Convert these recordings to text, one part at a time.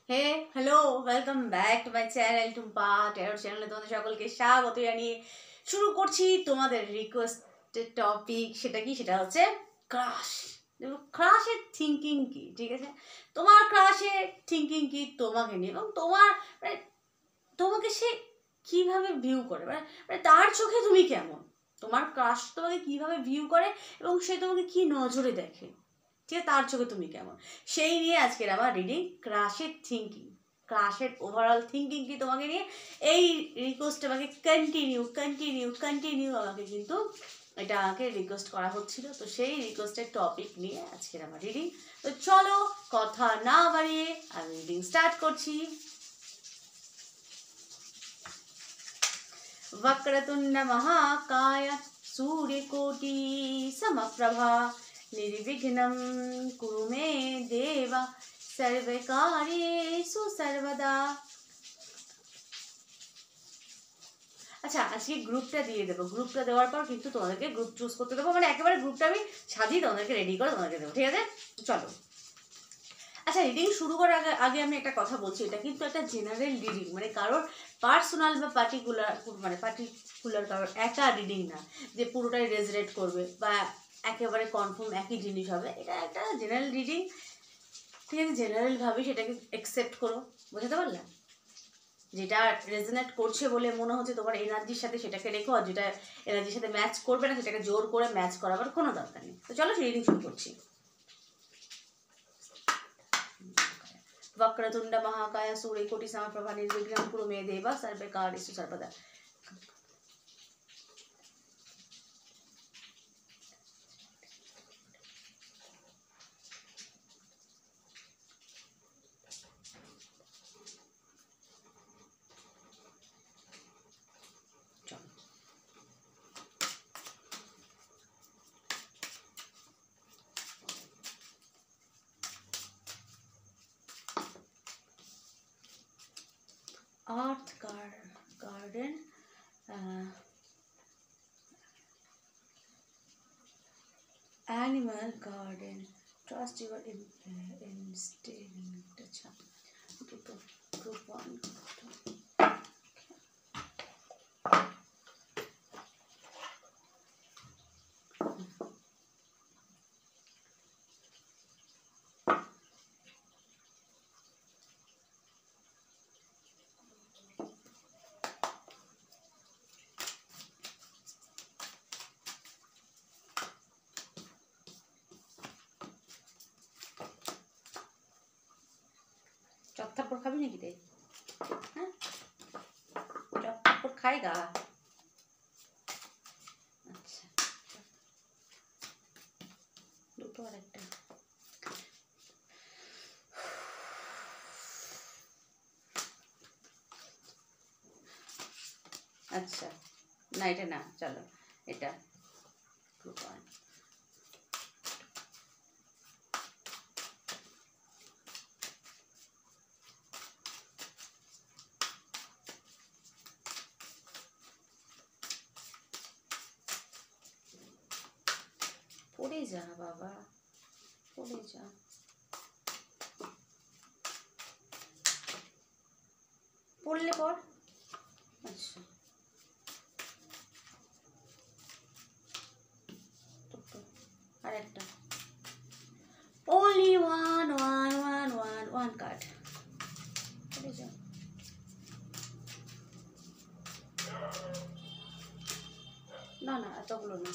Hey hello, welcome back to my channel Tumpa terror চ্যানেলে তোমাদের সকলকে স্বাগত জানিয়ে শুরু করছি তোমাদের রিকোয়েস্টেড টপিক। সেটা হচ্ছে ক্রাশ। দেখো, ক্রাশের থিঙ্কিং কি, ঠিক আছে? তোমার ক্রাশের থিঙ্কিং কি তোমাকে নিয়ে, এবং মানে তোমাকে সে কিভাবে ভিউ করে, মানে তার চোখে তুমি কেমন, তোমার ক্রাশ তোমাকে কিভাবে ভিউ করে এবং সে তোমাকে কি নজরে দেখে, ঠিক আছে? তার চোখে তুমি কেমন, সেই নিয়ে আজকের আমার রিডিং ক্রাশের থিঙ্কিং। ক্রাশের ওভারঅল থিঙ্কিং কি তোমাকে নিয়ে, এই রিকোয়েস্ট আমাকে কন্টিনিউ আমাকে কিন্তু এটা আমাকে রিকোয়েস্ট করা হচ্ছিল, তো সেই রিকোয়েস্টের টপিক নিয়ে আজকের আমার রিডিং। তো চলো কথা না বাড়িয়ে আমি রিডিং স্টার্ট করছি। वक्रतुंड महाकाय सूर्यकोटि समप्रभा निर्विघ्नं कुरु मे देव सर्वकार्येषु सर्वदा। আচ্ছা, আজকে গ্রুপটা দিয়ে দেবো, গ্রুপটা দেওয়ার পর কিন্তু তোমাদেরকে গ্রুপ চুজ করতে দেবো, মানে একেবারে গ্রুপটা আমি সাজিয়ে তোমাদেরকে রেডি করে তোমাদেরকে দেবো, ঠিক আছে? চলো। আচ্ছা, রিডিং শুরু করার আগে আমি একটা কথা বলছি, এটা কিন্তু একটা জেনারেল রিডিং, মানে কারোর পার্সোনাল বা পার্টিকুলার কারোর একা রিডিং না যে পুরোটাই রেজনেট করবে বা একেবারে কনফার্ম একই জিনিস হবে। এটা একটা জেনারেল রিডিং, ঠিক আছে? জেনারেলভাবে সেটাকে অ্যাকসেপ্ট করো, বুঝতে পারলে? যেটা রেজনেট করছে বলে মনে হচ্ছে তোমার এনার্জির সাথে সেটাকে রেখো, আর যেটা এনার্জির সাথে ম্যাচ করবে না সেটাকে জোর করে ম্যাচ করাবার কোনো দরকার নেই। তো চলো রিডিং শুরু করছি। वक्रतुंड महाकाय सूर्यकोटि समप्रभा निर्विघ्नं कुरु मे देव सर्वकार्येषु सर्वदा। Earth garden, animal garden, trust your instinct. अच्छा, group 1, चौथापुर खाबी नाকি रे? হ্যাঁ, চত্থাপুর খাইগা। আচ্ছা, দুটো আর একটা। আচ্ছা, না এটা না, চলো এটা গ্রুপ 1। পড়ে যা বাবা, পড়ে যা। পড়লে পর। আচ্ছা, আর একটা। only one card. পড়ে যা। না না, এতগুলো না,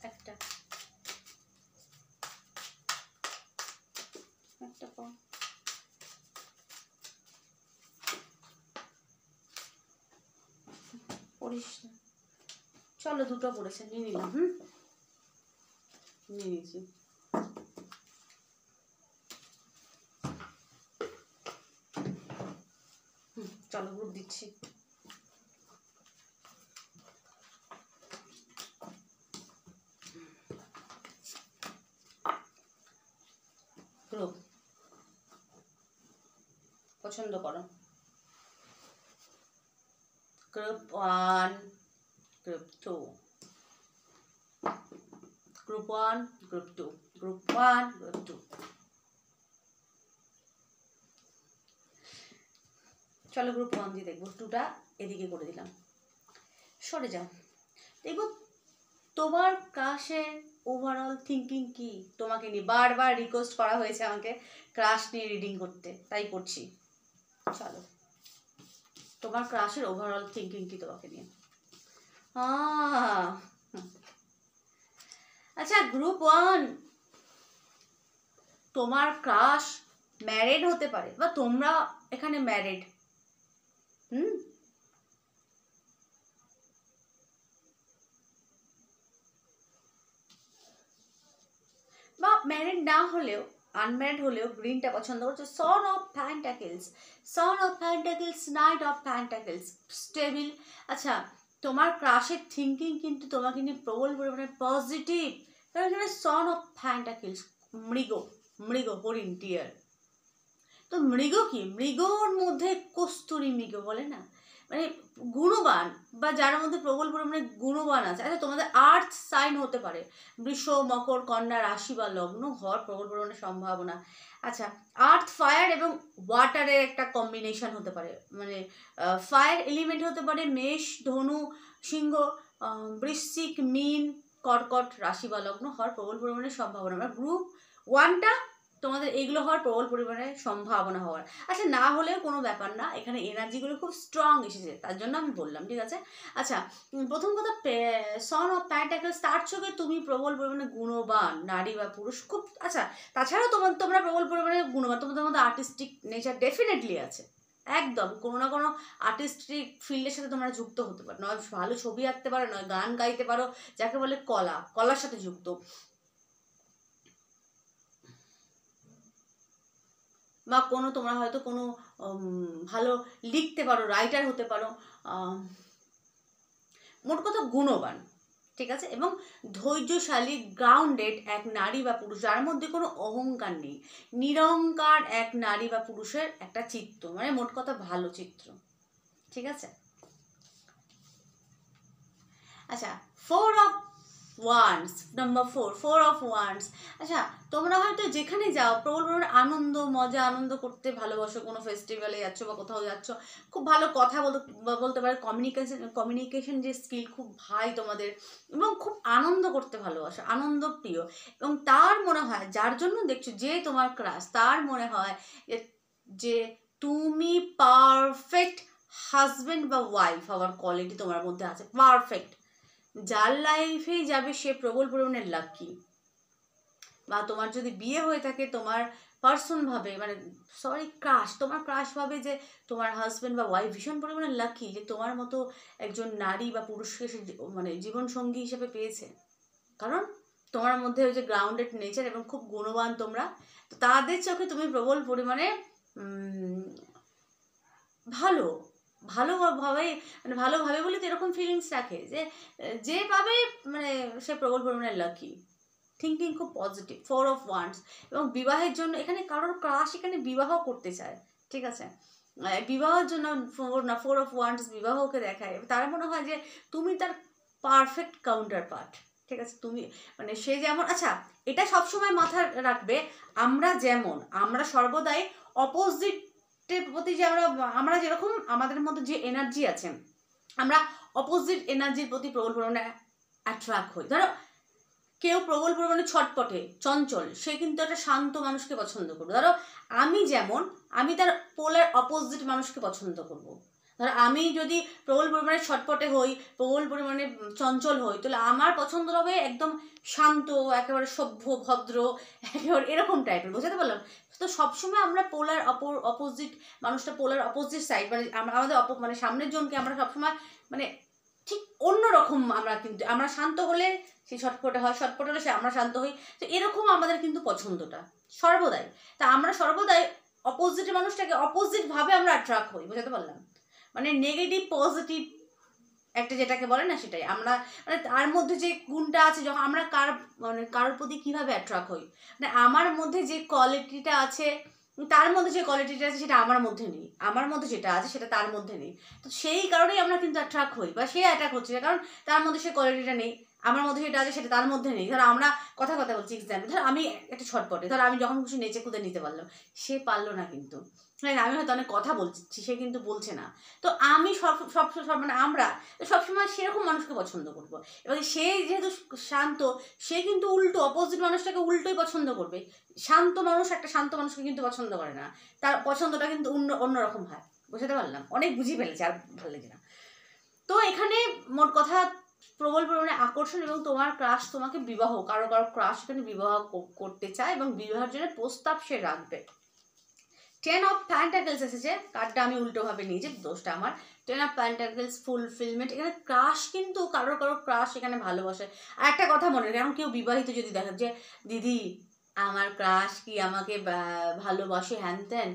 একটা একটা পর। পড়িস না, চলো দুটো পড়েছে, নিয়ে নিলাম। নিয়ে নিয়েছি। চলো গ্রুপ দিচ্ছি। গ্রুপ পছন্দ করো। Group 1, group 2, group 1, group 2, group 1, group 2। চলো গ্রুপ 1 দিয়ে দেখবো। 2টা এদিকে করে দিলাম, সরে যাও। দেখবো তোমার ক্রাশের ওভারঅল থিঙ্কিং কি তোমাকে নিয়ে। বারবার রিকোয়েস্ট করা হয়েছে আমাকে ক্রাশ নিয়ে রিডিং করতে, তাই করছি। চলো, তোমার ক্রাশের ওভারঅল থিঙ্কিং কি তোমাকে নিয়ে। আচ্ছা গ্রুপ 1, তোমার ক্রাশ ম্যারিড হতে পারে বা তোমরা এখানে ম্যারিড। বা ম্যারিড না হলেও আনম্যারিড হলেও গ্রিনটা পছন্দ করছো। Son of pentacles, son of pentacles, night of pentacles, stable. আচ্ছা তোমার ক্রাশের থিঙ্কিং কিন্তু তোমাকে নিয়ে প্রবল পরিমাণে পজিটিভ। কারণ এখানে সন অফ প্যান্টাকেলস, মৃগ, মৃগ হরিণ, টিয়ার। তো মৃগ কি, মৃগর মধ্যে কস্তুরী মৃগ বলে না, মানে গুণবান বা যার মধ্যে প্রবল পরিমাণে গুণবান আছে। আচ্ছা তোমাদের আর্থ সাইন হতে পারে, বৃষ, মকর, কন্যা রাশি বা লগ্ন হওয়ার প্রবল পরিমাণে সম্ভাবনা। আচ্ছা আর্থ, ফায়ার এবং ওয়াটারের একটা কম্বিনেশন হতে পারে, মানে ফায়ার এলিমেন্ট হতে পারে মেষ, ধনু, সিংহ, বৃশ্চিক, মীন, কর্কট রাশি বা লগ্ন হওয়ার প্রবল পরিমাণে সম্ভাবনা। মানে গ্রুপ 1টা তোমাদের এইগুলো হওয়ার প্রবল পরিমাণে সম্ভাবনা হওয়ার। আচ্ছা না হলেও কোনো ব্যাপার না, এখানে এনার্জিগুলো খুব স্ট্রং এসেছে, তার জন্য আমি বললাম, ঠিক আছে। আচ্ছা প্রথম কথা, সন অফ প্যান্টাকেলস, তার চোখে তুমি প্রবল পরিমাণে গুণবান নারী বা পুরুষ খুব। আচ্ছা তাছাড়াও তোমরা প্রবল পরিমাণে গুণবান, তোমাদের মধ্যে আর্টিস্টিক নেচার ডেফিনেটলি আছে, একদম কোনো না কোনো আর্টিস্টিক ফিল্ডের সাথে তোমরা যুক্ত হতে পারো। নয় ভালো ছবি আঁকতে পারো, নয় গান গাইতে পারো, যাকে বলে কলা, কলার সাথে যুক্ত। বা কোনো তোমরা হয়তো কোনো ভালো লিখতে পারো, রাইটার হতে পারো, মোট কথা গুণবান, ঠিক আছে। এবং ধৈর্যশালী, গ্রাউন্ডেড এক নারী বা পুরুষ, যার মধ্যে কোনো অহংকার নেই, নিরহংকার এক নারী বা পুরুষের একটা চিত্র, মানে মোট কথা ভালো চিত্র, ঠিক আছে। আচ্ছা 4 of wands, number 4 of wands. আচ্ছা তোমরা হয়তো যেখানে যাও প্রবল পরিমাণে আনন্দ, মজা, আনন্দ করতে ভালোবাসো। কোনো ফেস্টিভ্যালে যাচ্ছ বা কোথাও যাচ্ছ, খুব ভালো কথা বলতে পারে, কমিউনিকেশন যে স্কিল খুব ভাই তোমাদের, এবং খুব আনন্দ করতে ভালোবাসো, আনন্দ প্রিয়। এবং তার মনে হয়, যার জন্য দেখছো যে তোমার ক্রাশ, তার মনে হয় যে তুমি পারফেক্ট হাজবেন্ড বা ওয়াইফ হওয়ার কোয়ালিটি তোমার মধ্যে আছে, পারফেক্ট। যার লাইফেই যাবে সে প্রবল পরিমাণে লাকি। বা তোমার যদি বিয়ে হয়ে থাকে, তোমার পার্সন ভাবে, মানে ক্রাশ, তোমার ক্রাশ ভাবে যে তোমার হাজব্যান্ড বা ওয়াইফ ভীষণ পরিমাণে লাকি যে তোমার মতো একজন নারী বা পুরুষকে সে মানে জীবনসঙ্গী হিসেবে পেয়েছে। কারণ তোমার মধ্যে ওই যে গ্রাউন্ডেড নেচার এবং খুব গুণবান তোমরা, তো তাদের চোখে তুমি প্রবল পরিমাণে ভালোভাবে, মানে ভালোভাবে বলে তো এরকম ফিলিংস রাখে যে পাবে মানে সে প্রবল পরিমাণে লাকি। থিঙ্কিং খুব পজিটিভ। 4 of wands. এবং বিবাহের জন্য এখানে কারোর ক্রাশ এখানে বিবাহ করতে চায়, ঠিক আছে। বিবাহের জন্য 4 অফ ওয়ান্স বিবাহকে দেখায়। তারা মনে হয় যে তুমি তার পারফেক্ট কাউন্টার পার্ট, ঠিক আছে। তুমি মানে সে যেমন, আচ্ছা এটা সবসময় মাথায় রাখবে, আমরা সর্বদাই অপোজিটের প্রতি যে আমরা যেরকম আমাদের মধ্যে যে এনার্জি আছে, আমরা অপোজিট এনার্জির প্রতি প্রবল পরিমাণে অ্যাট্রাক্ট হই। ধরো কেউ প্রবল পরিমাণে ছটপটে, চঞ্চল, সে কিন্তু একটা শান্ত মানুষকে পছন্দ করবে। ধরো আমি তার পোলার অপোজিট মানুষকে পছন্দ করব। ধরো আমি যদি প্রবল পরিমাণে ছটপটে হই, প্রবল পরিমাণে চঞ্চল হই, তাহলে আমার পছন্দ হবে একদম শান্ত, একেবারে সভ্য, ভদ্র, একেবারে এরকম টাইপের, বুঝতে পারলাম। তো সবসময় আমরা পোলার অপোজিট মানুষটা, পোলার অপোজিট সাইড, মানে আমাদের মানে সামনের জনকে আমরা সবসময় মানে ঠিক অন্যরকম। আমরা শান্ত হলে সে ছটফটে হয়, ছটফটে হলে সে আমরা শান্ত হই। তো এরকম আমাদের কিন্তু পছন্দটা সর্বদাই। তা আমরা সর্বদাই অপোজিট মানুষটাকে অপোজিট ভাবে আমরা অ্যাট্রাক্ট হই, বুঝতে পারলাম। মানে নেগেটিভ পজিটিভ একটা যেটাকে বলে না, সেটাই আমরা, মানে তার মধ্যে যে গুণটা আছে, যখন আমরা কারোর প্রতি কিভাবে অ্যাট্রাক্ট হই, মানে আমার মধ্যে যে কোয়ালিটিটা আছে, তার মধ্যে যে কোয়ালিটিটা আছে সেটা আমার মধ্যে নেই, আমার মধ্যে যেটা আছে সেটা তার মধ্যে নেই। তো সেই কারণেই আমরা কিন্তু অ্যাট্রাক্ট হই, বা সে অ্যাট্রাক্ট হচ্ছে কারণ তার মধ্যে সে কোয়ালিটিটা নেই। আমার মধ্যে যেটা আছে সেটা তার মধ্যে নেই। ধর আমরা কথা বলছি এক্সাম্পল, ধর আমি একটা ছটপটে, ধর আমি যখন খুশি নেচে কুদে নিতে পারলাম, সে পারলো না কিন্তু, হ্যাঁ আমি হয়তো অনেক কথা বলছি, সে কিন্তু বলছে না। তো আমি সব মানে আমরা সবসময় সেরকম মানুষকে পছন্দ করবো। এবার সে যেহেতু শান্ত, সে কিন্তু উল্টো অপোজিট মানুষটাকে উল্টোই পছন্দ করবে। শান্ত মানুষ একটা শান্ত মানুষকে কিন্তু পছন্দ করে না, তার পছন্দটা কিন্তু অন্যরকম হয়। বুঝতে পারলাম, অনেক বুঝিয়ে ফেলেছে, আর ভালো লাগে না। তো এখানে মোট কথা প্রবল পরিমাণে আকর্ষণ, এবং তোমার ক্রাশ তোমাকে বিবাহ, কারো ক্রাশ এখানে বিবাহ করতে চায় এবং বিবাহের জন্য প্রস্তাব সে রাখবে। 10 অফ পেন্টাকলস এসেছে, কার্ডটা আমি উল্টোভাবে নিয়েছি, দোষটা আমার। 10 অফ পেন্টাকলস ফুলফিলমেন্ট, এখানে ক্রাশ কিন্তু কারো ক্রাশ এখানে ভালোবাসে। আর একটা কথা মনে রাখো, কেউ বিবাহিত যদি দেখে যে দিদি আমার ক্রাশ কি আমাকে ভালোবাসে হ্যান ত্যান,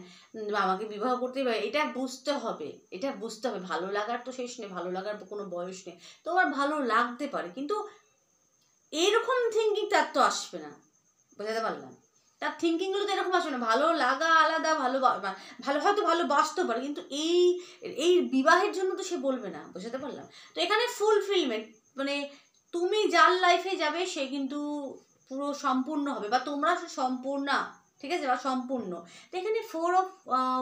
আমাকে বিবাহ করতে হবে, এটা বুঝতে হবে, এটা বুঝতে হবে। ভালো লাগার তো শেষ নেই, ভালো লাগার কোনো বয়স নেই। তোমার ভালো লাগতে পারে, কিন্তু এইরকম থিঙ্কিং তার তো আসবে না। বোঝাতে পারলাম? তার থিঙ্কিংগুলো তো এরকম আসবে না। ভালো লাগা আলাদা, ভালো হয়তো ভালোবাসতে পারে, কিন্তু এই বিবাহের জন্য তো সে বলবে না। বোঝাতে পারলাম? তো এখানে ফুলফিলমেন্ট মানে তুমি যার লাইফে যাবে সে কিন্তু পুরো সম্পূর্ণ হবে, বা তোমরা সম্পূর্ণা, ঠিক আছে, বা সম্পূর্ণ। তো এখানে 4 অফ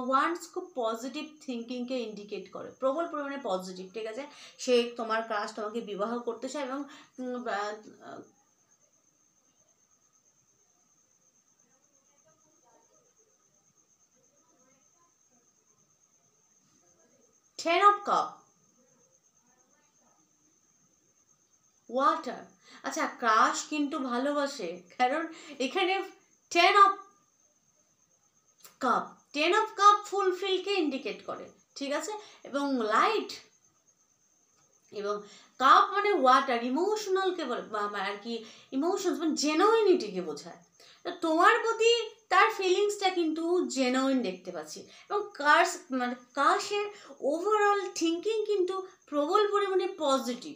ওয়ান্ডস খুব পজিটিভ থিঙ্কিংকে ইন্ডিকেট করে, প্রবল পরিমাণে পজিটিভ, ঠিক আছে। সে তোমার ক্রাশ তোমাকে বিবাহ করতে চায়, এবং 10 অফ কাপ, ওয়াটার। আচ্ছা, ক্রাশ কিন্তু ভালোবাসে, কারণ এখানে 10 অফ কাপ, 10 অফ কাপ ফুলফিলকে ইন্ডিকেট করে, ঠিক আছে। এবং লাইট এবং কাপ মানে ওয়াটার, ইমোশনালকে আর কি, ইমোশনস মানে জেনুইনিটিকে বোঝায়। তো তোমার প্রতি তার ফিলিংসটা কিন্তু জেনুইন দেখতে পাচ্ছি, এবং কাশের ওভারঅল থিঙ্কিং কিন্তু প্রবল পরিমাণে পজিটিভ।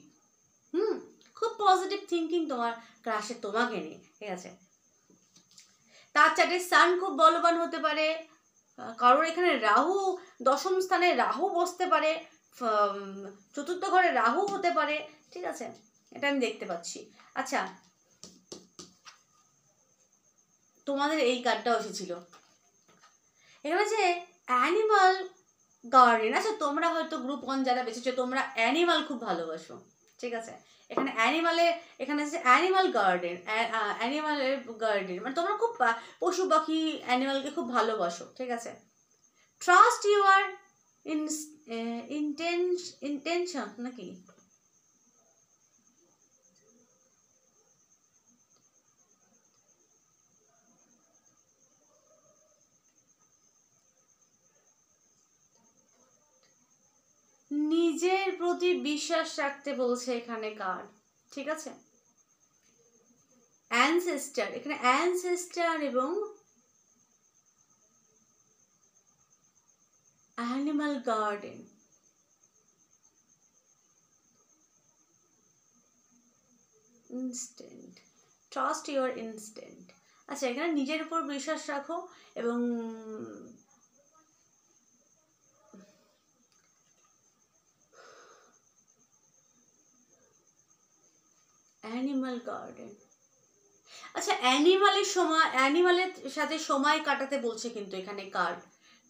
খুব পজিটিভ থিঙ্কিং তোমার ক্রাশের তোমাকে নিয়ে, ঠিক আছে। তার চার্টে সান খুব বলবান হতে পারে, কারোর এখানে রাহু, দশম স্থানে রাহু বসতে পারে, চতুর্থ ঘরে রাহু হতে পারে, ঠিক আছে, এটা আমি দেখতে পাচ্ছি। আচ্ছা, তোমাদের এই কার্ডটাও এসেছিল, এখানে যে অ্যানিমাল গার্ডেন। আচ্ছা, তোমরা হয়তো গ্রুপ 1 যারা বেঁচেছো, তোমরা অ্যানিমাল খুব ভালোবাসো, ঠিক আছে। এখানে এখানে আছে অ্যানিমাল গার্ডেন, অ্যানিমালের গার্ডেন মানে তোমরা খুব পশু পাখি অ্যানিমালকে খুব ভালোবাসো, ঠিক আছে। ট্রাস্ট ইউর ইন্টেনশন নাকি, নিজের প্রতি বিশ্বাস রাখতে বলছে এখানে কার্ড, ঠিক আছে। অ্যানসেস্টার, এখানে অ্যানসেস্টার এবং animal garden, instant, trust your instant. আচ্ছা, এখানে নিজের উপর বিশ্বাস রাখো, এবং অ্যানিমাল গার্ডেন। আচ্ছা, অ্যানিমালের সাথে সময় কাটাতে বলছে কিন্তু এখানে কার্ড,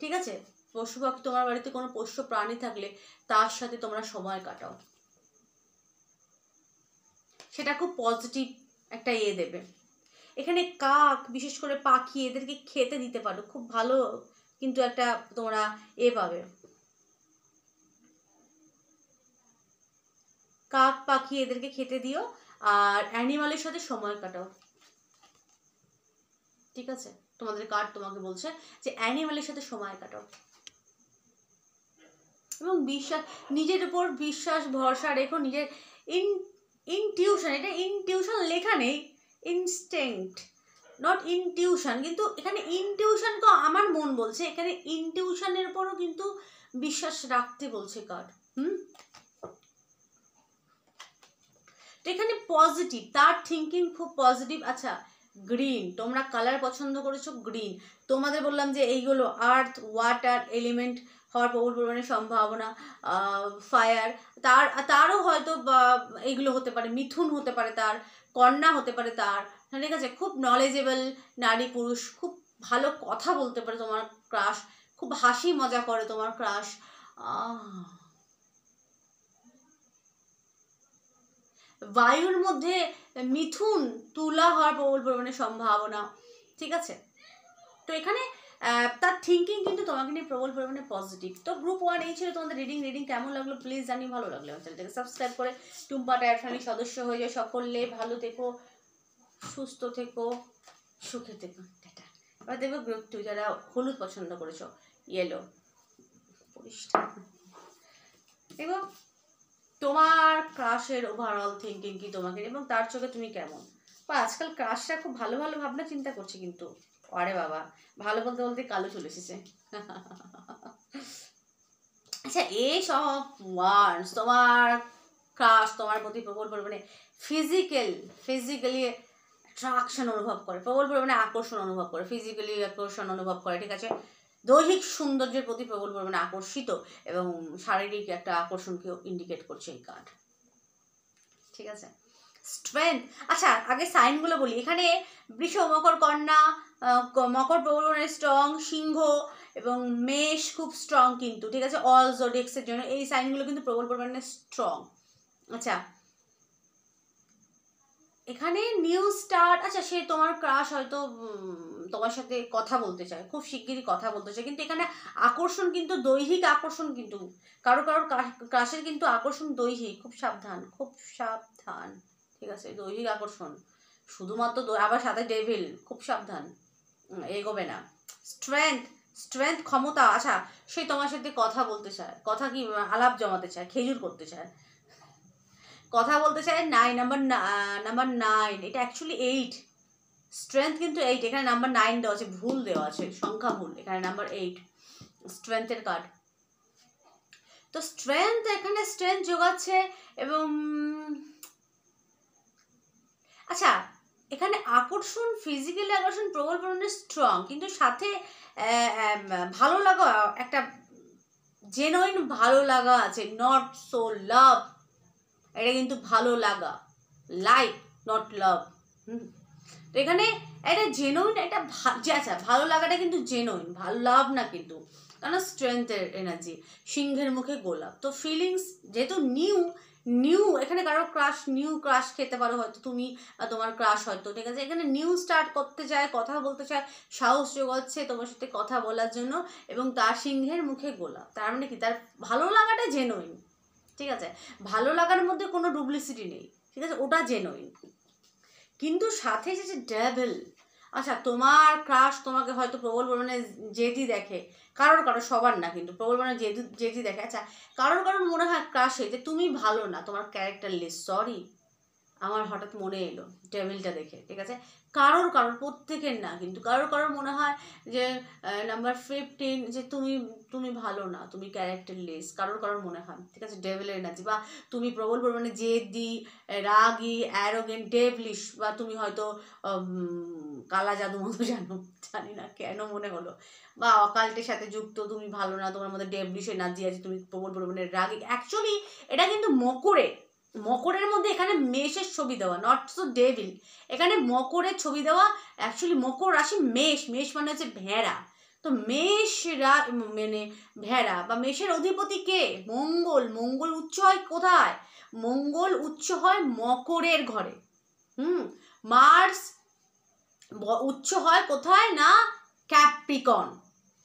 ঠিক আছে। পশু পাখি, তোমার বাড়িতে কোনো পোষ্য প্রাণী থাকলে তার সাথে তোমরা সময় কাটাও, সেটা খুব পজিটিভ একটা দেবে। এখানে কাক, বিশেষ করে পাখি, এদেরকে খেতে দিতে পারো, খুব ভালো কিন্তু একটা তোমরা পাবে। কাক পাখি এদেরকে খেতে দিও, আর অ্যানিমালের সাথে সময় কাটাও, ঠিক আছে। তোমাদের কার্ড তোমাকে বলছে যে অ্যানিমালের সাথে সময় কাটাও, এবং নিজের উপর বিশ্বাস ভরসা রেখো, নিজের ইনটিউশন, এটা ইনটিউশন লেখা নেই, ইনস্টিংক্ট নট ইনটিউশন, কিন্তু এখানে ইনটিউশনকে আমার মন বলছে, এখানে ইনটিউশনের উপরও কিন্তু বিশ্বাস রাখতে বলছে কার্ড। তো এখানে পজিটিভ, তার থিঙ্কিং খুব পজিটিভ। আচ্ছা, গ্রিন, তোমরা কালার পছন্দ করেছো গ্রিন, তোমাদের বললাম যে এইগুলো আর্থ ওয়াটার এলিমেন্ট হওয়ার প্রবল পরিমাণে সম্ভাবনা। ফায়ার, তারও হয়তো এইগুলো হতে পারে, মিথুন হতে পারে, তার কন্যা হতে পারে, তার ঠিক আছে। খুব নলেজেবল নারী পুরুষ, খুব ভালো কথা বলতে পারে তোমার ক্রাশ, খুব হাসি মজা করে তোমার ক্রাশ। বায়ুর মধ্যে মিথুন তুলা হওয়ার প্রবল পরিমাণে সম্ভাবনা, ঠিক আছে। তো এখানে তার থিঙ্কিং কিন্তু তোমাকে নিয়ে প্রবল পরিমাণে পজিটিভ। তো গ্রুপ 1 এই ছিল তোমাদের রিডিং কেমন লাগলো প্লিজ জানি, ভালো লাগলে আমার চ্যানেলটাকে সাবস্ক্রাইব করে টুম্পা টায়ার ফ্যামিলির সদস্য হয়ে যায়। সকলে ভালো থেকো, সুস্থ থেকো, সুখে থেকো, টাটা। এবার দেখবো গ্রুপ 2 যারা হলুদ পছন্দ করেছো, ইয়েলো পরিষ্কার দেখো তোমার ক্রাশের ওভারঅল থিঙ্কিং কি তোমাকে, এবং তার চোখে তুমি কেমন। বা আজকাল ক্রাশটা খুব ভালো ভালো ভাবনা চিন্তা করছে কিন্তু, আরে বাবা ভালো বলতে বলতে কালো চলে এসেছে। আচ্ছা এই সব ওয়ার্ডস তোমার ক্রাশ তোমার প্রতি প্রবল পরিমাণে ফিজিক্যালি অ্যাট্রাকশন অনুভব করে, প্রবল পরিমাণে আকর্ষণ অনুভব করে, ফিজিক্যালি আকর্ষণ অনুভব করে, ঠিক আছে। দৈহিক সৌন্দর্যের প্রতি প্রবল পরিমাণে আকর্ষিত এবং শারীরিক একটা আকর্ষণকেও ইন্ডিকেট করছে এই কার্ড, ঠিক আছে। স্ট্রেংথ, আচ্ছা আগে সাইনগুলো বলি। এখানে বৃষ, মকর, কন্যা, মকর প্রবল পরিমাণে স্ট্রং, সিংহ এবং মেষ খুব স্ট্রং কিন্তু, ঠিক আছে। অল জোডিয়াক্সের জন্য এই সাইনগুলো কিন্তু প্রবল পরিমাণে স্ট্রং। আচ্ছা এখানে নিউ স্টার্ট, আচ্ছা সে তোমার ক্রাশ হয়তো তোমার সাথে কথা বলতে চায়, খুব শিগগিরই কথা বলতে চায়, কিন্তু এখানে আকর্ষণ কিন্তু দৈহিক আকর্ষণ, কিন্তু কারোর ক্রাশের কিন্তু আকর্ষণ দৈহিক, খুব সাবধান, ঠিক আছে। দৈহিক আকর্ষণ শুধুমাত্র, আবার সাথে ডেভিল, খুব সাবধান, এগোবে না। স্ট্রেংথ ক্ষমতা, আচ্ছা সে তোমার সাথে কথা বলতে চায়, কথা কি আলাপ জমাতে চায়, খেজুর করতে চায়, কথা বলতে চায়। নাম্বার 9, এটা অ্যাকচুয়ালি 8, স্ট্রেংথ কিন্তু 8, এখানে নাম্বার 9 দেওয়া আছে, ভুল দেওয়া আছে, সংখ্যা ভুল, এখানে নাম্বার 8 স্ট্রেংথের কার্ড। তো এখানে স্ট্রেংথ যোগাচ্ছে এবং আচ্ছা এখানে আকর্ষণ, ফিজিক্যাল আকর্ষণ প্রবল পরিমাণে স্ট্রং, কিন্তু সাথে ভালো লাগা, একটা জেনুইন ভালো লাগা আছে, নট সো লাভ, এটা কিন্তু ভালো লাগা, লাইক নট লাভ। তো এখানে একটা জেনুইন একটা আচ্ছা ভালো লাগাটা কিন্তু জেনুইন, ভালো লাভ না কিন্তু, কারণ স্ট্রেংথের এনার্জি, সিংহের মুখে গোলাপ। তো ফিলিংস যেহেতু নিউ এখানে কারো নিউ ক্রাশ খেতে পারো হয়তো তুমি, তোমার ক্রাশ হয়তো, ঠিক আছে। এখানে নিউ স্টার্ট করতে চায়, কথা বলতে চায়, সাহস যোগাচ্ছে তোমার সাথে কথা বলার জন্য, এবং তার সিংহের মুখে গোলাপ, তার মানে কি তার ভালো লাগাটা জেনুইন, ঠিক আছে। ভালো লাগার মধ্যে কোনো ডুপ্লিসিটি নেই, ঠিক আছে, ওটা জেনুইন। কিন্তু সাথে যে ডেভিল, আচ্ছা তোমার ক্রাশ তোমাকে হয়তো প্রবল পরিমাণে জেদি দেখে, কারোর সবার না কিন্তু প্রবল পরিমাণে জেদি দেখে। আচ্ছা কারোর মনে হয় ক্রাশে যে তুমি ভালো না, তোমার ক্যারেক্টারলেস, সরি আমার হঠাৎ মনে এলো ডেভিলটা দেখে, ঠিক আছে। কারোর প্রত্যেকের না কিন্তু, কারোর মনে হয় যে নাম্বার 15 যে তুমি ভালো না, তুমি ক্যারেক্টারলেস, কারোর মনে হয়, ঠিক আছে, ডেভিলের এনার্জি। বা তুমি প্রবল পরিমাণে জেদি, রাগী, অ্যারোগেন্ট, ডেভলিশ, বা তুমি হয়তো কালা জাদু মতো জানি না কেন মনে হলো, বা অকাল্টের সাথে যুক্ত, তুমি ভালো না, তোমার মধ্যে ডেভলিশ এনার্জি আছে, তুমি প্রবল পরিমাণে রাগী। অ্যাকচুয়ালি এটা কিন্তু মকরের মধ্যে এখানে মেষের ছবি দেওয়া, নট সো ডেভিল, এখানে মকরের ছবি দেওয়া। অ্যাকচুয়ালি মকর রাশি মেষ মানে হচ্ছে ভেড়া। তো মানে ভেড়া বা মেষের অধিপতি কে? মঙ্গল উচ্চ হয় কোথায়? মঙ্গল উচ্চ হয় মকরের ঘরে। মার্স উচ্চ হয় কোথায় না? ক্যাপ্রিকন,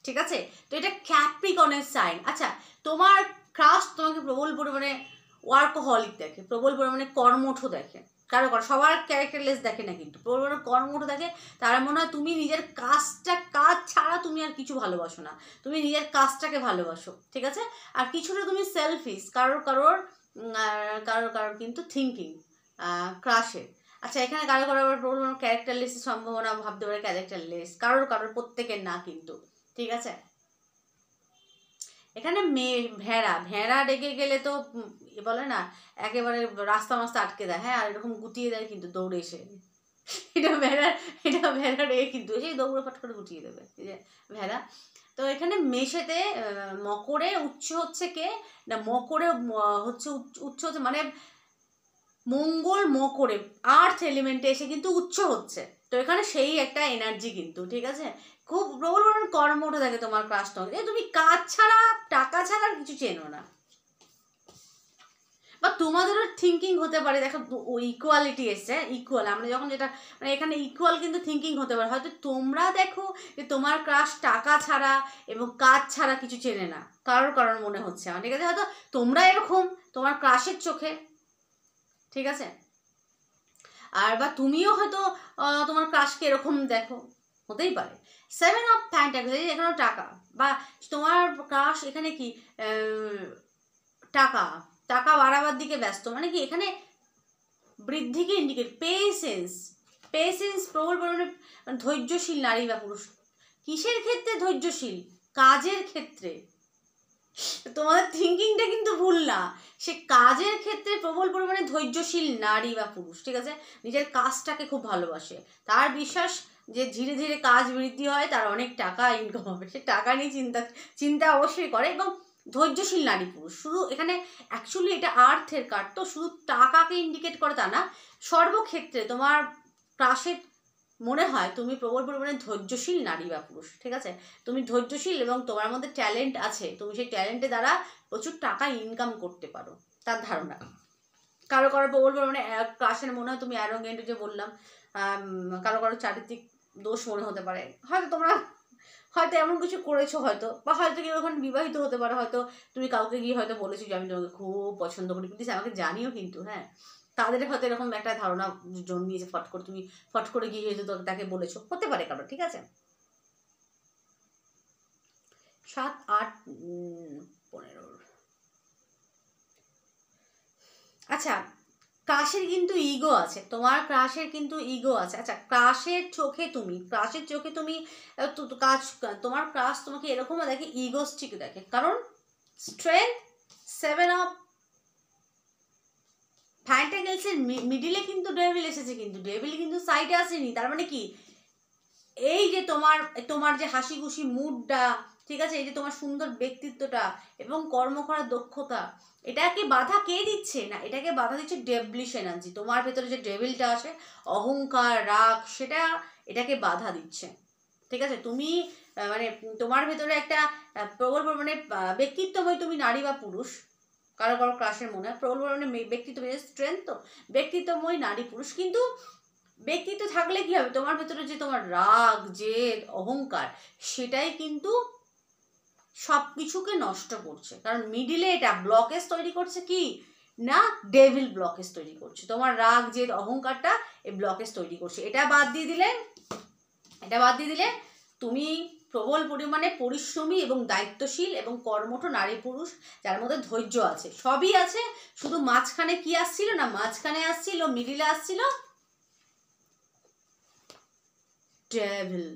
ঠিক আছে। তো এটা ক্যাপ্রিকনের সাইন। আচ্ছা তোমার ক্রাশ তোমাকে প্রবল পরিমাণে ওয়ার্কহলিক দেখে, প্রবল পরিমাণে কর্মঠ দেখে, কারো সবার ক্যারেক্টারলেস দেখে না কিন্তু, প্রবল পরিমাণে কর্মঠ দেখে। তারা মনে হয় তুমি নিজের কাজ ছাড়া তুমি আর কিছু ভালোবাসো না, তুমি নিজের কাজটাকে ভালোবাসো, ঠিক আছে। আর কিছুটা তুমি সেলফিশ, কারোর কিন্তু থিঙ্কিং ক্রাশে। আচ্ছা এখানে কারো আবার প্রবল ক্যারেক্টারলেসের সম্ভাবনা, ভাবতে পারে ক্যারেক্টারলেস, কারোর প্রত্যেকের না কিন্তু, ঠিক আছে। এখানে ভেড়া ডেকে গেলে তো বলে না একেবারে রাস্তা আটকে দেয়, হ্যাঁ, আর এরকম গুটিয়ে দেয় কিন্তু দৌড়ে এসে, এটা ভেড়া কিন্তু সেই দৌড়ে ফাট করে গুটিয়ে দেবে, এই যে ভেড়া। তো এখানে মেষেতে মকরে উচ্চ হচ্ছে কে না, মকরে হচ্ছে উচ্চ হচ্ছে মানে মঙ্গল মকরে আর্থ এলিমেন্টে এসে কিন্তু উচ্চ হচ্ছে। তো এখানে সেই একটা এনার্জি কিন্তু, ঠিক আছে, খুব প্রবল পরিমাণে কর্মঠ থাকে তোমার ক্রাশটা। তুমি কাজ ছাড়া টাকা ছাড়া আর কিছু চেনো না, বা তোমাদেরও থিঙ্কিং হতে পারে, দেখো ইকুয়ালিটি এসছে, ইকুয়াল আমরা যখন যেটা মানে এখানে ইকুয়াল কিন্তু থিঙ্কিং হতে পারে। হয়তো তোমরা দেখো যে তোমার ক্রাশ টাকা ছাড়া এবং কাজ ছাড়া কিছু চেনে না, কারোর মনে হচ্ছে আমার, ঠিক আছে, হয়তো তোমরা এরকম তোমার ক্রাশের চোখে, ঠিক আছে, আর বা তুমিও হয়তো তোমার ক্রাশকে এরকম দেখো, হতেই পারে। 7 অফ পেন্টাকলস, এখানেও টাকা, বা তোমার ক্রাশ এখানে কি টাকা টাকা বাড়াবার দিকে ব্যস্ত, মানে কি এখানে বৃদ্ধিকে ইন্ডিকেট, পেশেন্স প্রবল পরিমাণে ধৈর্যশীল নারী বা পুরুষ। কিসের ক্ষেত্রে ধৈর্যশীল? কাজের ক্ষেত্রে। তোমাদের থিঙ্কিংটা কিন্তু ভুল না, সে কাজের ক্ষেত্রে প্রবল পরিমাণে ধৈর্যশীল নারী বা পুরুষ, ঠিক আছে, নিজের কাজটাকে খুব ভালোবাসে, তার বিশ্বাস যে ধীরে ধীরে কাজ বৃদ্ধি হয়, তার অনেক টাকা ইনকাম হবে, সে টাকা নিয়ে চিন্তা অবশ্যই করে, এবং ধৈর্যশীল নারী পুরুষ। শুধু এখানে অ্যাকচুয়ালি এটা আর্থের কার্ড, তো শুধু টাকাকে ইন্ডিকেট করে তা না, সর্বক্ষেত্রে তোমার ক্রাশের মনে হয় তুমি প্রবল পরিমাণে ধৈর্যশীল নারী বা পুরুষ, ঠিক আছে, তুমি ধৈর্যশীল এবং তোমার মধ্যে ট্যালেন্ট আছে, তুমি সেই ট্যালেন্টের দ্বারা প্রচুর টাকা ইনকাম করতে পারো, তার ধারণা। কারো প্রবল পরিমাণে ক্রাশের মনে হয় তুমি অ্যারোগেন্ট, যে বললাম, কারো চারিত্রিক দোষ মনে হতে পারে, হয়তো তোমরা হয়তো এমন কিছু করেছো, হয়তো বা হয়তো কেউ ওখানে বিবাহিত হতে পারে, হয়তো তুমি কাউকে গিয়ে হয়তো বলেছো যে আমি তোমাকে খুব পছন্দ করি, প্লিজ আমাকে জানিও কিন্তু, হ্যাঁ, তাদের হয়তো এরকম একটা ধারণা জন্মিয়েছে, তুমি ফট করে গিয়ে হয়তো তাকে বলেছো, হতে পারে কারো, ঠিক আছে। 7, 8, 15। আচ্ছা, ক্রাশের কিন্তু ইগো আছে, তোমার ক্রাশের কিন্তু ইগো আছে। আচ্ছা, ক্রাশের চোখে তুমি কাজ, তোমার ক্রাশ তোমাকে এরকম দেখে, ইগোস্টিক দেখে, কারণ স্ট্রেংথ, 7 অফ পেন্টাকলসের মিডিলে কিন্তু ডেভিল এসেছে, কিন্তু ডেভিল কিন্তু সাইডে আসেনি, তার মানে কি এই যে তোমার যে হাসি খুশি মুডটা, ঠিক আছে, এই যে তোমার সুন্দর ব্যক্তিত্বটা এবং কর্ম করার দক্ষতা, এটাকে বাধা কে দিচ্ছে না, এটাকে বাধা দিচ্ছে ডেভিলিশ এনার্জি, তোমার ভেতরে যে ডেভিলটা আছে, অহংকার, রাগ, সেটা এটাকে বাধা দিচ্ছে, ঠিক আছে। তুমি মানে তোমার ভেতরে একটা প্রবল মানে ব্যক্তিত্বময় তুমি নারী বা পুরুষ, কারো ক্লাসের মনে হয় প্রবল মানে ব্যক্তিত্ব, স্ট্রেংথ, তো ব্যক্তিত্বময় নারী পুরুষ, কিন্তু ব্যক্তিত্ব থাকলে কি হবে, তোমার ভেতরে যে তোমার রাগ, জেদ, অহংকার, সেটাই কিন্তু সব কিছুকে নষ্ট করছে, কারণ মিডিলে এটা ব্লকেজ তৈরি করছে, কি না, ডেভিল ব্লকেজ তৈরি করছে, তোমার রাগ, জেদ, অহংকারটা এই ব্লকেজ তৈরি করছে। এটা বাদ দিয়ে দিলে তুমি প্রবল পরিমাণে পরিশ্রমী এবং দায়িত্বশীল এবং কর্মঠ নারী পুরুষ, যার মধ্যে ধৈর্য আছে, সবই আছে, শুধু মাঝখানে কি আসছিল না, মাঝখানে আসছিল, মিডিলে আসছিল ডেভিল,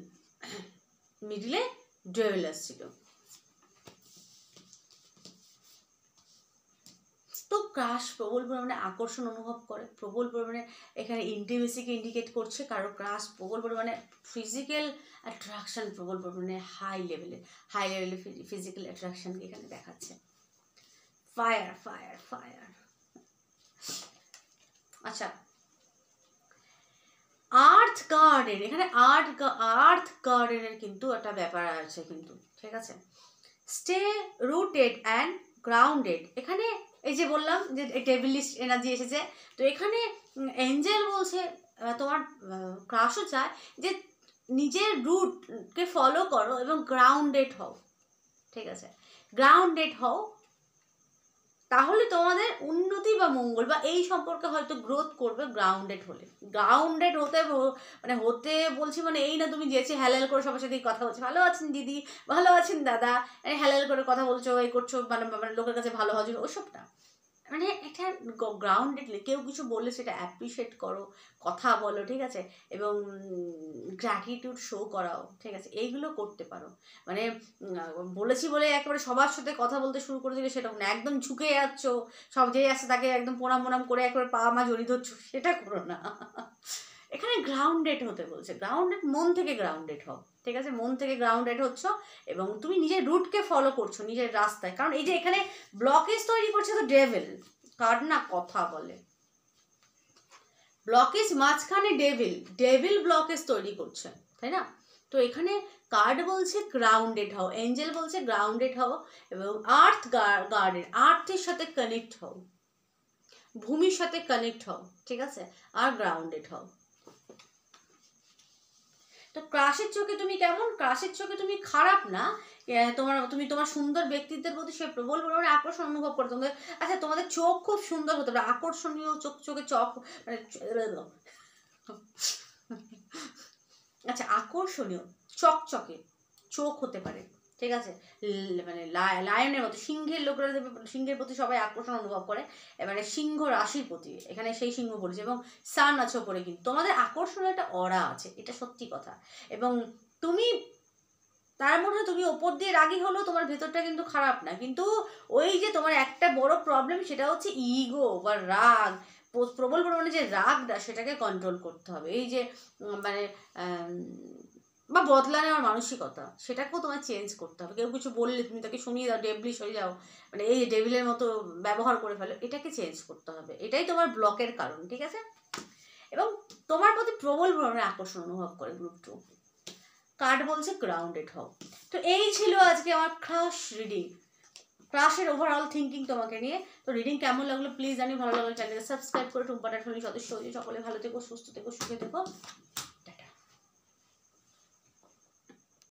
মিডিলে ডেভিল আসছিল। তো ক্রাশ প্রবল পরিমাণে আকর্ষণ অনুভব করে, প্রবল পরিমাণে এখানে ইন্টিমেসিকে ইন্ডিকেট করছে, কারো ক্রাশ প্রবল পরিমাণে ফিজিক্যাল অ্যাট্রাকশন, প্রবল পরিমাণে হাই লেভেলে ফিজিক্যাল অ্যাট্রাকশনকে এখানে দেখাচ্ছে। ফায়ার। আচ্ছা, আর্থ গার্ডেন, এখানে আর্থ গার্ডেনের কিন্তু একটা ব্যাপার আছে কিন্তু, ঠিক আছে, স্টে রুটেড অ্যান্ড গ্রাউন্ডেড, এখানে এই যে বললাম যে ডেভিলিশ এনার্জি এসেছে, তো এখানে এঞ্জেল বলছে, তোমার ক্রাশও চায় যে নিজের রুটকে ফলো করো এবং গ্রাউন্ডেড হও, ঠিক আছে, গ্রাউন্ডেড হও, তাহলে তোমাদের উন্নতি বা মঙ্গল বা এই সম্পর্কে হয়তো গ্রোথ করবে। গ্রাউন্ডেড হতে বলছি, মানে এই না তুমি যেছে হ্যালাল করে সবার সাথে কথা বলছো, ভালো আছেন দিদি, ভালো আছেন দাদা, হ্যালাল করে কথা বলছো, এই করছো, মানে লোকের কাছে ভালো হওয়ার জন্য, ওসবটা মানে একটা গ্রাউন্ডেডলি কেউ কিছু বললে সেটা অ্যাপ্রিসিয়েট করো, কথা বলো, ঠিক আছে, এবং গ্র্যাটিটিউড শো করাও, ঠিক আছে, এইগুলো করতে পারো। মানে বলেছি বলে একেবারে সবার সাথে কথা বলতে শুরু করে দিলে সেটা না, একদম ঝুঁকে যাচ্ছ, সব যে আসছে তাকে একদম প্রণাম করে একবারে পা মা জড়িয়ে ধরছো, সেটা করো না। এখানে গ্রাউন্ডেড হতে বলছে, গ্রাউন্ডেড, মন থেকে গ্রাউন্ডেড হও, ঠিক আছে, মন থেকে গ্রাউন্ডেড হচ্ছ এবং তুমি নিজের রুটকে ফলো করছো, নিজের রাস্তায়। কারণ এই যে এখানে ব্লকেজ তৈরি করছে তো ডেভিল কার্ড না, কথা বলে ব্লকেজ মাঝখানে ডেভিল, ডেভিল ব্লকেজ তৈরি করছে, তাই না? তো এখানে কার্ড বলছে গ্রাউন্ডেড হও, এঞ্জেল বলছে গ্রাউন্ডেড হও এবং আর্থ গার্ডেন, আর্থের সাথে কানেক্ট হও, ভূমির সাথে কানেক্ট হও, ঠিক আছে, আর গ্রাউন্ডেড হও। তো ক্রাশের চোখে তুমি কেমন? ক্রাশের চোখে তুমি খারাপ না, তুমি তোমার সুন্দর ব্যক্তিত্বের প্রতি সে প্রবল পরিমাণে আকর্ষণ অনুভব করে তোমাদের। আচ্ছা, তোমাদের চোখ খুব সুন্দর হতে পারে, আকর্ষণীয় চোখ, চোখে চোখ মানে আচ্ছা আকর্ষণীয় চকচকে চোখ হতে পারে, ঠিক আছে, মানে লায়নের মতো, সিংহের লোকরা, সিংহের প্রতি সবাই আকর্ষণ অনুভব করে, এবারে সিংহ রাশির প্রতি এখানে সেই সিংহ পড়েছে এবং সান আছে ওপরে, কিন্তু তোমাদের আকর্ষণীয় একটা অরা আছে, এটা সত্যি কথা। এবং তুমি তার মনে হয় তুমি ওপর দিয়ে রাগী হলেও তোমার ভেতরটা কিন্তু খারাপ না, কিন্তু ওই যে তোমার একটা বড় প্রবলেম সেটা হচ্ছে ইগো বা রাগ, প্রবল পরিমাণে যে রাগটা সেটাকে কন্ট্রোল করতে হবে। এই যে মানে বা বদলা নেওয়ার মানসিকতা, সেটাকেও তোমায় চেঞ্জ করতে হবে। কেউ কিছু বললে তুমি তাকে শুনিয়ে দাও, ডেভলিশ হয়ে যাও, মানে এই ডেভিলের মতো ব্যবহার করে ফেলো, এটাকে চেঞ্জ করতে হবে। এটাই তোমার ব্লকের কারণ, ঠিক আছে। এবং তোমার প্রতি প্রবল পরিমাণে আকর্ষণ অনুভব করে গ্রুপ 2, কার্ড বলছে গ্রাউন্ডেড হও। তো এই ছিল আজকে আমার ক্রাশ রিডিং, ক্রাশের ওভারঅল থিঙ্কিং তোমাকে নিয়ে। তো রিডিং কেমন লাগলো প্লিজ জানি, ভালো লাগলে চ্যানেলকে সাবস্ক্রাইব করে টুম্পাটার ফ্যামিলির সদস্য হয়ে সকলে ভালো থেকো, সুস্থ থেকো, সুখে থেকো।